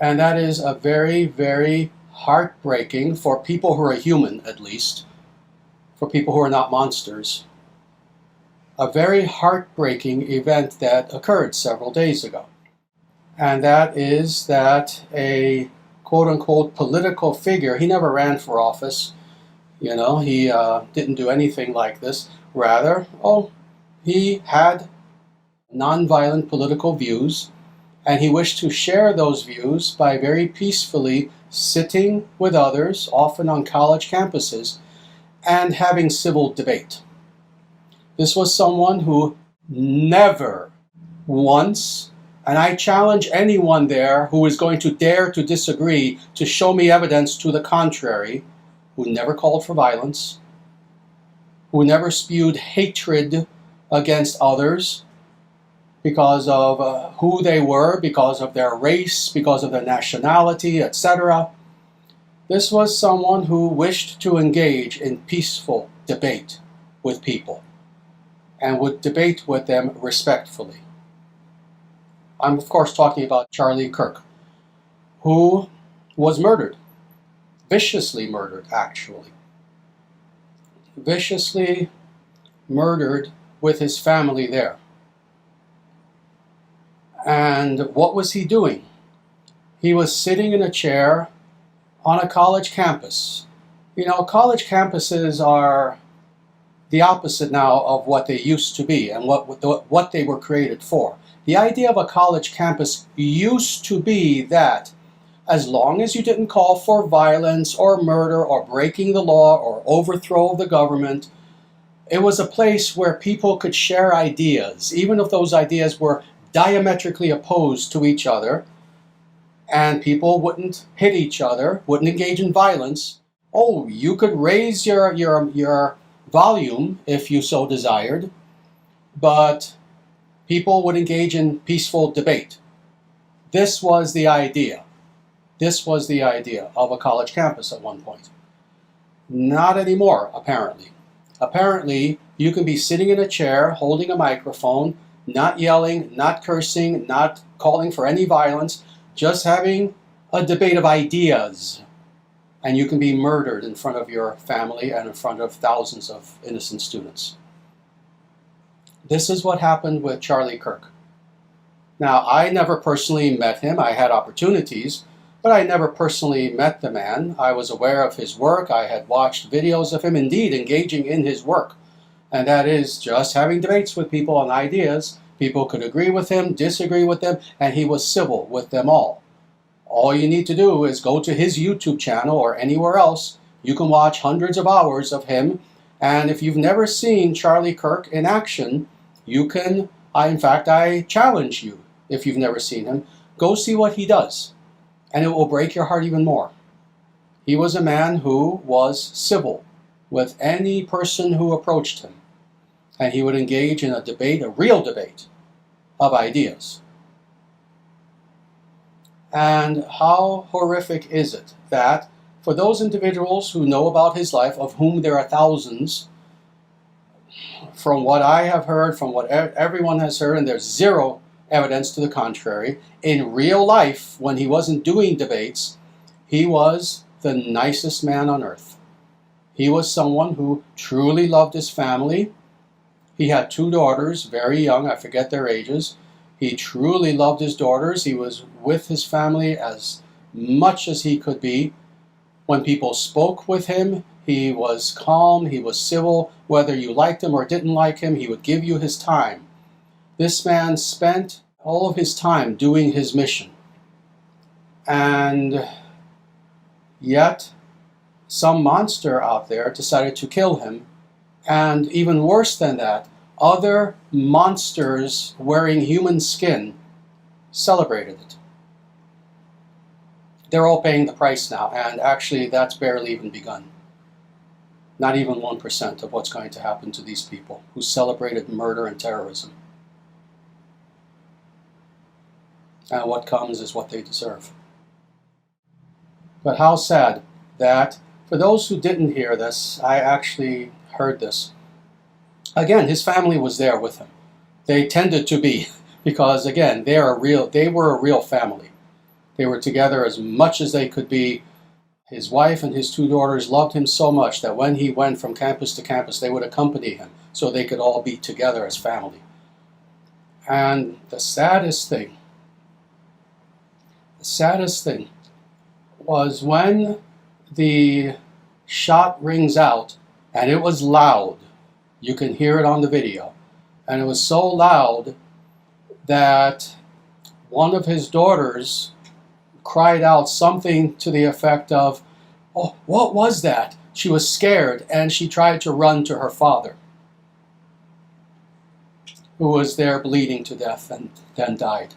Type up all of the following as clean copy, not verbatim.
And that is a very, very heartbreaking, for people who are human at least, for people who are not monsters, a very heartbreaking event that occurred several days ago. And that is that a quote-unquote political figure, he never ran for office, you know, he didn't do anything like this. Rather, he had nonviolent political views, and he wished to share those views by very peacefully sitting with others, often on college campuses, and having civil debate. This was someone who never once, and I challenge anyone there who is going to dare to disagree to show me evidence to the contrary, who never called for violence, who never spewed hatred against others because of who they were, because of their race, because of their nationality, etc. This was someone who wished to engage in peaceful debate with people and would debate with them respectfully. I'm of course talking about Charlie Kirk, who was murdered, viciously murdered actually. Viciously murdered with his family there. And what was he doing? He was sitting in a chair on a college campus. You know, college campuses are the opposite now of what they used to be and what they were created for. The idea of a college campus used to be that as long as you didn't call for violence or murder or breaking the law or overthrow of the government, it was a place where people could share ideas, even if those ideas were diametrically opposed to each other, and people wouldn't hit each other, wouldn't engage in violence. You could raise your volume if you so desired, but people would engage in peaceful debate. This was the idea. This was the idea of a college campus at one point. Not anymore, apparently. Apparently, you can be sitting in a chair, holding a microphone, not yelling, not cursing, not calling for any violence, just having a debate of ideas. And you can be murdered in front of your family and in front of thousands of innocent students. This is what happened with Charlie Kirk. Now, I never personally met him. I had opportunities, but I never personally met the man. I was aware of his work. I had watched videos of him indeed engaging in his work. And that is just having debates with people on ideas. People could agree with him, disagree with them, and he was civil with them all. All you need to do is go to his YouTube channel or anywhere else. You can watch hundreds of hours of him. And if you've never seen Charlie Kirk in action, you can, in fact, I challenge you, if you've never seen him, go see what he does. And it will break your heart even more. He was a man who was civil with any person who approached him. And he would engage in a debate, a real debate, of ideas. And how horrific is it that for those individuals who know about his life, of whom there are thousands, from what I have heard, from what everyone has heard, and there's zero evidence to the contrary, in real life, when he wasn't doing debates, he was the nicest man on earth. He was someone who truly loved his family. He had 2 daughters, very young, I forget their ages. He truly loved his daughters. He was with his family as much as he could be. When people spoke with him, he was calm, he was civil. Whether you liked him or didn't like him, he would give you his time. This man spent all of his time doing his mission. And yet, some monster out there decided to kill him. And even worse than that, other monsters wearing human skin celebrated it. They're all paying the price now, and actually that's barely even begun. Not even 1% of what's going to happen to these people who celebrated murder and terrorism. And what comes is what they deserve. But how sad that, for those who didn't hear this, I actually heard this. Again, his family was there with him. They tended to be, because again, they were a real family. They were together as much as they could be. His wife and his two daughters loved him so much that when he went from campus to campus, they would accompany him so they could all be together as family. And the saddest thing was when the shot rings out, and it was loud. You can hear it on the video. And it was so loud that one of his daughters cried out something to the effect of, "Oh, what was that?" She was scared, and she tried to run to her father, who was there bleeding to death and then died.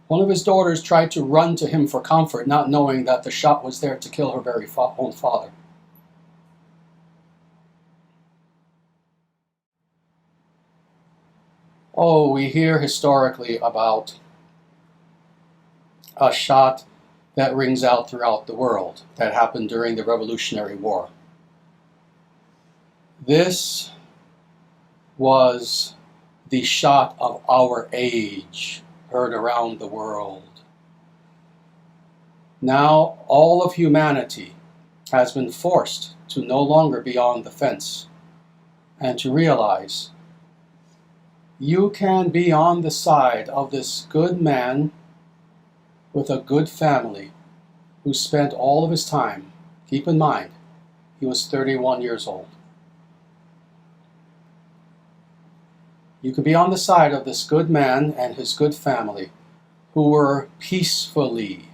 One of his daughters tried to run to him for comfort, not knowing that the shot was there to kill her very own father. Oh, we hear historically about a shot that rings out throughout the world that happened during the Revolutionary War. This was the shot of our age, heard around the world. Now all of humanity has been forced to no longer be on the fence and to realize you can be on the side of this good man with a good family who spent all of his time, keep in mind, he was 31 years old. You can be on the side of this good man and his good family who were peacefully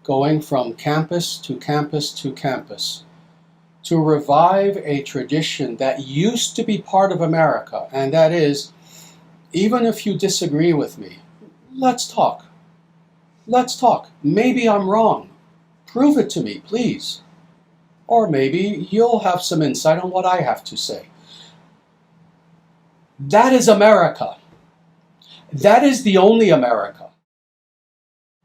going from campus to campus to campus to revive a tradition that used to be part of America, and that is, even if you disagree with me, let's talk. Let's talk. Maybe I'm wrong. Prove it to me, please. Or maybe you'll have some insight on what I have to say. That is America. That is the only America.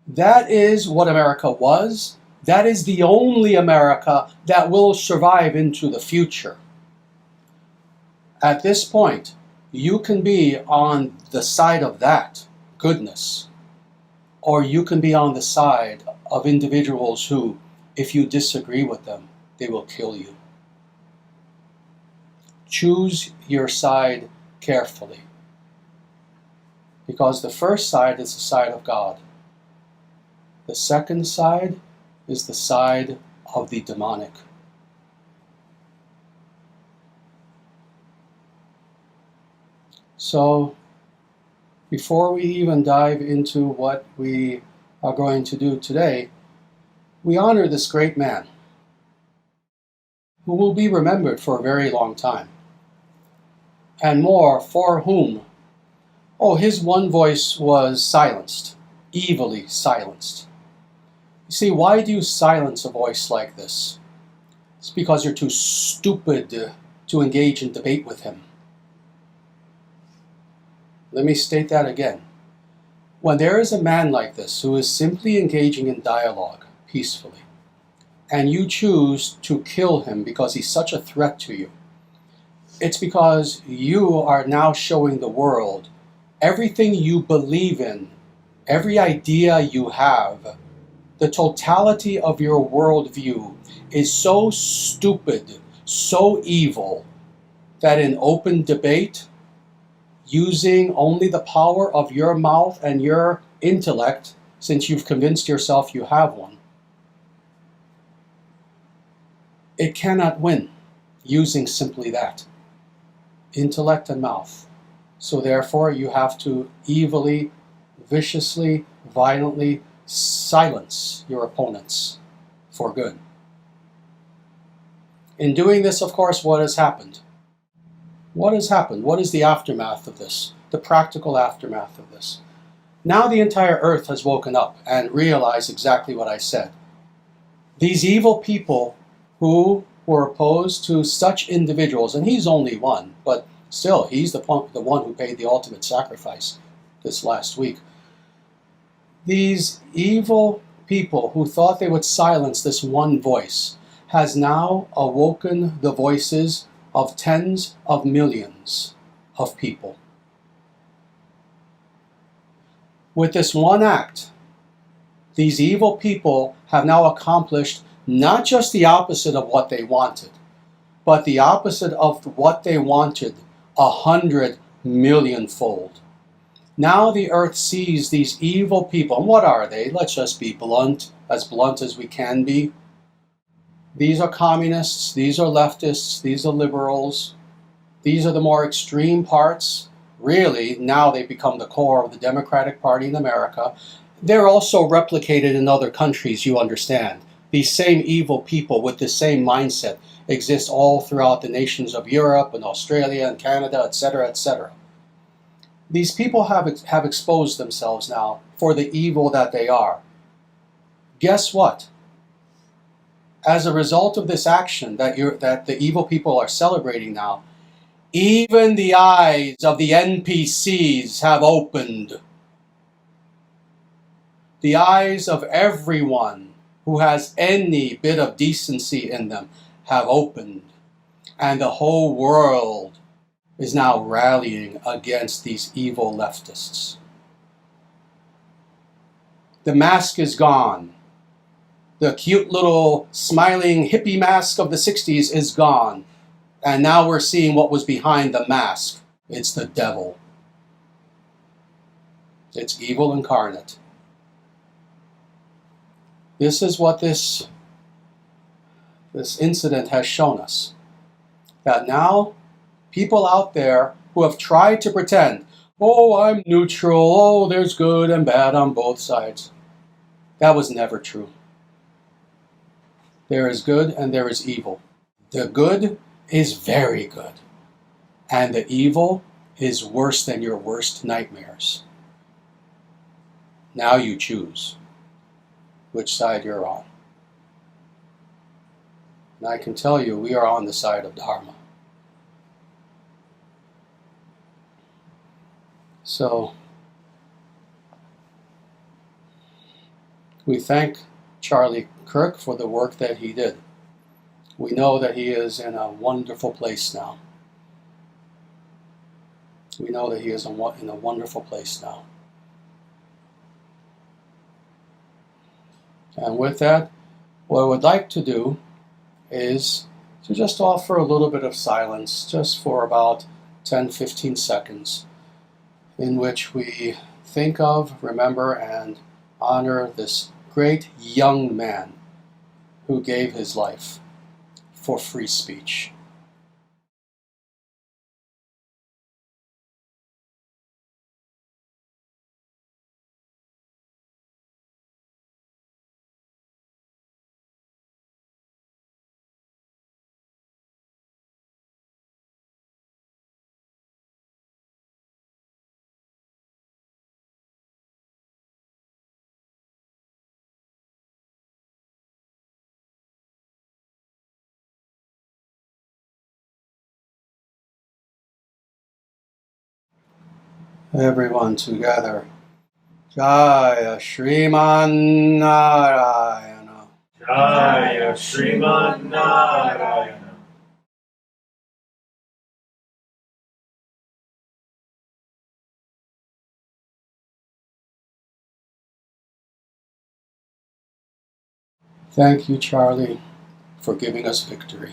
That is what America was. That is the only America that will survive into the future. At this point, you can be on the side of that goodness, or you can be on the side of individuals who, if you disagree with them, they will kill you. Choose your side carefully, because the first side is the side of God. The second side is the side of the demonic. So, before we even dive into what we are going to do today, we honor this great man, who will be remembered for a very long time, and more for whom, his one voice was silenced, evilly silenced. You see, why do you silence a voice like this? It's because you're too stupid to engage in debate with him. Let me state that again. When there is a man like this who is simply engaging in dialogue peacefully, and you choose to kill him because he's such a threat to you, it's because you are now showing the world everything you believe in, every idea you have, the totality of your worldview is so stupid, so evil, that in open debate, using only the power of your mouth and your intellect, since you've convinced yourself you have one, it cannot win using simply that, intellect and mouth. So therefore you have to evilly, viciously, violently silence your opponents for good. In doing this, of course, what has happened? What has happened? What is the aftermath of this? The practical aftermath of this? Now the entire earth has woken up and realized exactly what I said. These evil people who were opposed to such individuals, and he's only one, but still, he's the one who paid the ultimate sacrifice this last week. These evil people who thought they would silence this one voice has now awoken the voices of tens of millions of people. With this one act, these evil people have now accomplished not just the opposite of what they wanted, but the opposite of what they wanted 100 million-fold. Now the earth sees these evil people, and what are they? Let's just be blunt as we can be. These are communists, these are leftists, these are liberals, these are the more extreme parts. Really, now they become the core of the Democratic Party in America. They're also replicated in other countries, you understand. These same evil people with the same mindset exist all throughout the nations of Europe and Australia and Canada, etc., etc. These people have exposed themselves now for the evil that they are. Guess what? As a result of this action that the evil people are celebrating now, even the eyes of the NPCs have opened. The eyes of everyone who has any bit of decency in them have opened. And the whole world is now rallying against these evil leftists. The mask is gone. The cute little smiling hippie mask of the 60s is gone. And now we're seeing what was behind the mask. It's the devil. It's evil incarnate. This is what this incident has shown us. That now, people out there who have tried to pretend, oh, I'm neutral, oh, there's good and bad on both sides. That was never true. There is good and there is evil. The good is very good. And the evil is worse than your worst nightmares. Now you choose which side you're on. And I can tell you, we are on the side of Dharma. So, we thank Charlie Kirk for the work that he did. We know that he is in a wonderful place now. We know that he is in a wonderful place now. And with that, what I would like to do is to just offer a little bit of silence, just for about 10-15 seconds, in which we think of, remember, and honor this great young man who gave his life for free speech. Everyone together. Jaya Shriman Narayana. Jaya Sriman Narayana. Thank you, Charlie, for giving us victory.